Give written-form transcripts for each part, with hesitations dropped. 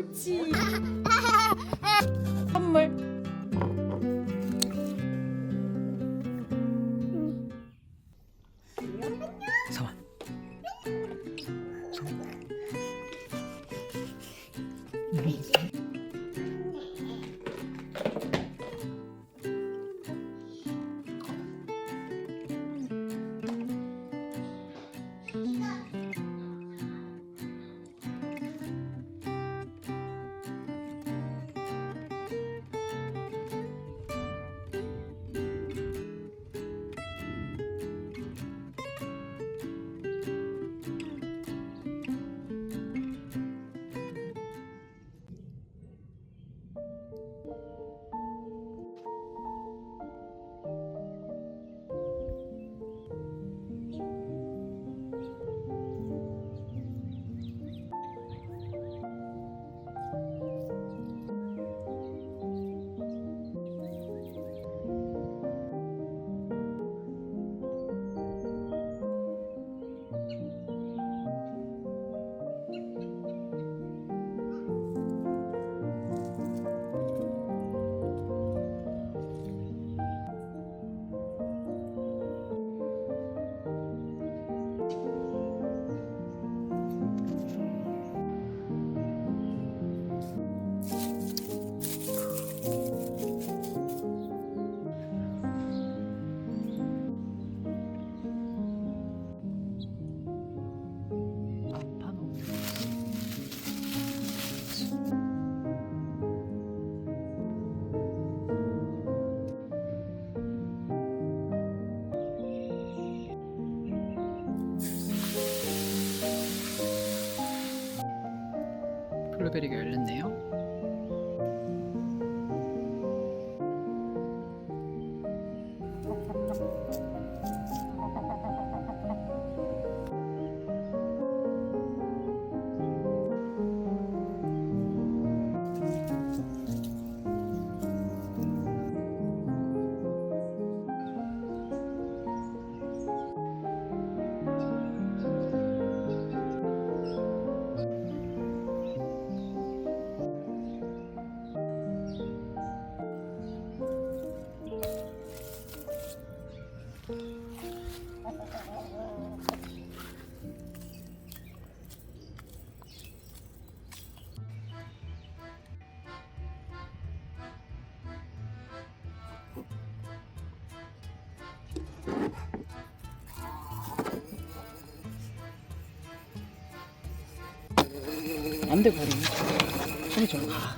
옳지. 선물. 성아. 블루베리가 열렸네요. 안 돼, 버리. 저리 좀 가.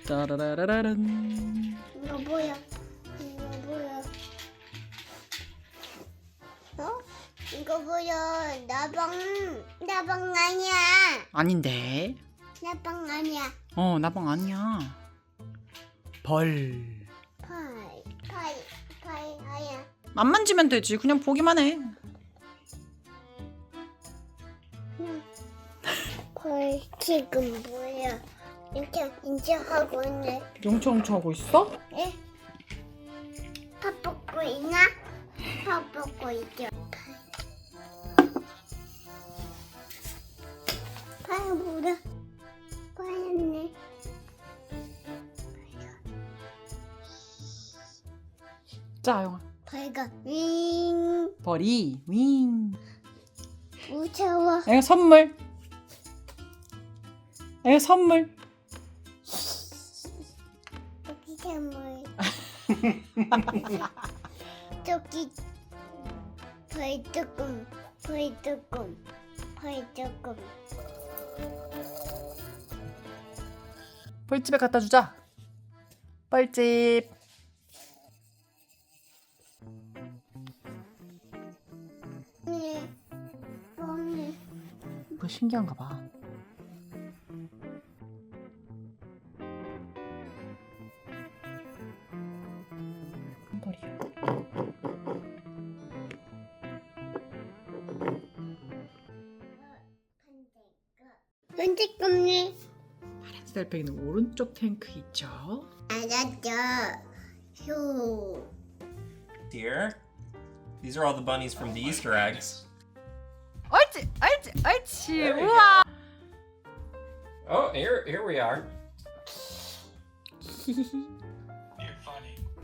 따라라라란. 이거 뭐야? 이거 뭐야? 어? 이거 뭐야? 나방 아니야. 아닌데. 나방 아니야. 나방 아니야. 벌. 파이 아야. 안 만지면 되지. 그냥 보기만 해. 벌 지금 뭐야? 이제 하고 있네. 영청영청 하고 있어? 예? 밥 먹고 있나? 밥 먹고 있죠. 파이 뭐야? 파이였네. 자, 영아. 파이가 윙. 벌이 윙. 무서워. 이거 선물. 이거 선물. 여기 샘물. 저기 벌 조금. 벌집에 갖다 주자. 벌집. 네. 봄이. 이거 신기한가 봐. 벌이야. 현재 봄이. 파란색 달팽이는 오른쪽 탱크 있죠. 알았죠. 휴. Here. These are all the bunnies from the Easter eggs. 옳지, 옳지, 옳지. There you 우와. Oh, here we are.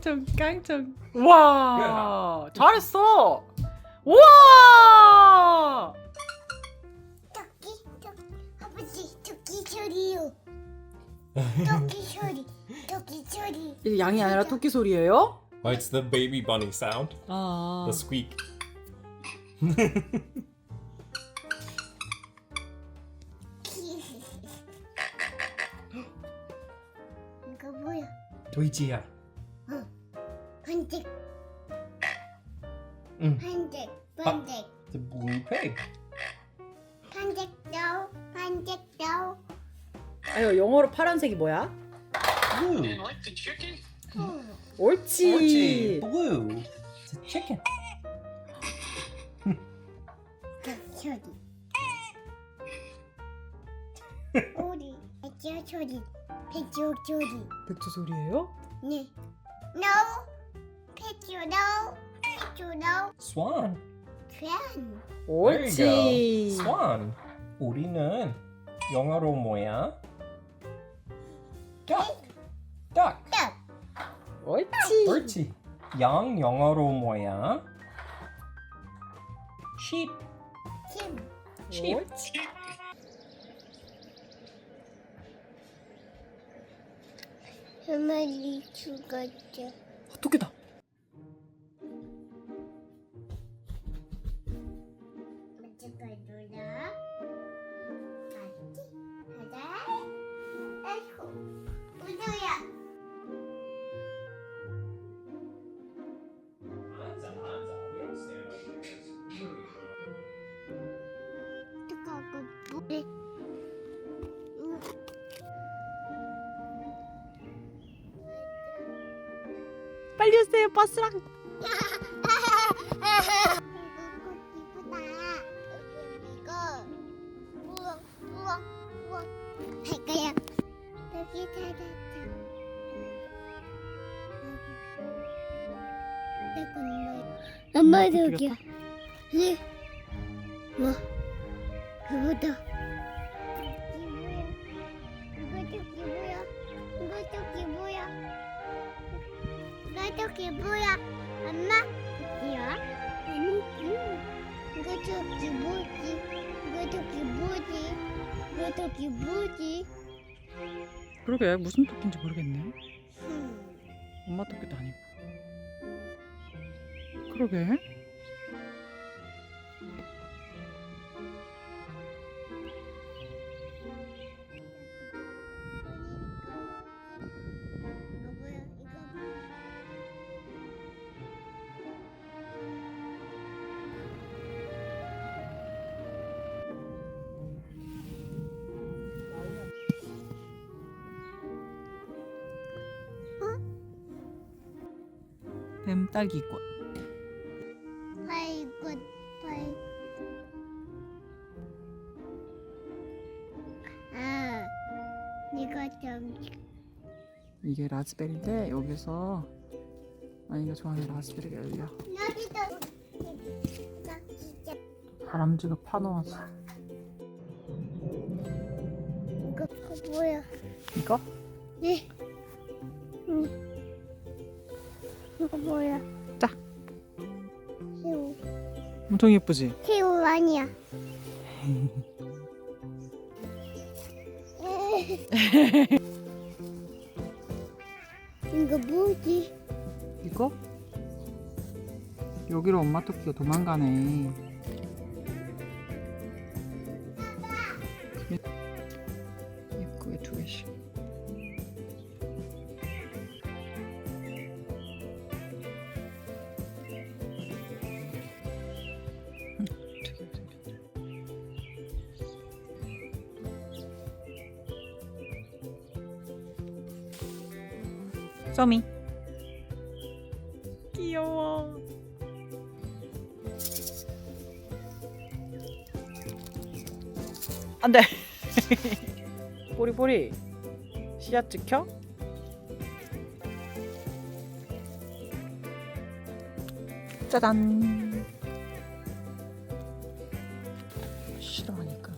정깡정. 와, 잘했어. 우와. 토끼, 아버지 토끼 소리요. 토끼 소리, 토끼 소리. 이게 양이 아니라 토끼 소리예요? Oh, it's the baby bunny sound. 아. The squeak. 이거 뭐야? 돼지야. 반색, 응. 반색, 아. 반색, The blue pig. 반색도, 반색도. 아유, 영어로 파란색이 뭐야? Blue. like the chicken? 옳지. Orchie. Blue. It's a chicken. 소리. 우리 백조 소리, 백조 소리. 백조 소리예요? 네. No. 백조 no. 백조 no. Swan. fan. There you 옳지. go. Swan. 우리는 영어로 뭐야? Duck. Duck. 딱. 옳지. 옳지. 양 영어로 뭐야? Sheep. 침. Sheep. 옳지. 한 마리 죽었죠. 토끼다. 어떡할 놀아? 맞지? 가자. 아이고. 우주야. 어떡하고 뭐해? 빨리 오세요, 버스랑. 이거 꽃 이쁘다. 이거. 우와, 우와, 우와. 할 거야. 여기 찾았다. 엄마 여기야. 네. 뭐? 그거다. 이거 저기 뭐야? 이거 저기 뭐야? 이거 저기 뭐야? 엄마? 이야? 아니지. 이거 저기 뭐지? 이거 저기 뭐지? 이거 저기 뭐지? 그러게 무슨 토끼인지 모르겠네. 흠. 엄마 토끼도 아니고. 그러게. 이거 뭐야? 이거 뱀딸기꽃. 발꽃 발. 아, 이거 좀 이게 라즈베리인데 여기서 아이가 좋아하는 라즈베리가 열려. 여기도 나 진짜 다람쥐가 파놓았어. 이거 뭐야? 이거? 네. 이거 뭐야? 자. 새우. 엄청 예쁘지? 새우 아니야. 이거 뭐지? 이거? 여기로 엄마 토끼가 도망가네. 아이씨. 써미 귀여워. 안돼. 보리보리 씨앗 찍혀? 짜잔. 싫어하니까.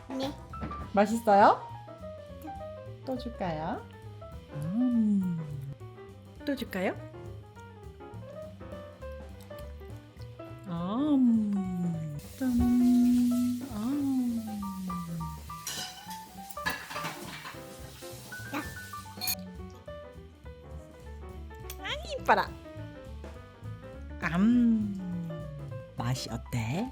네. 맛있어요? 또 줄까요? 또 줄까요? 짠. 이뻐라. 맛이 어때?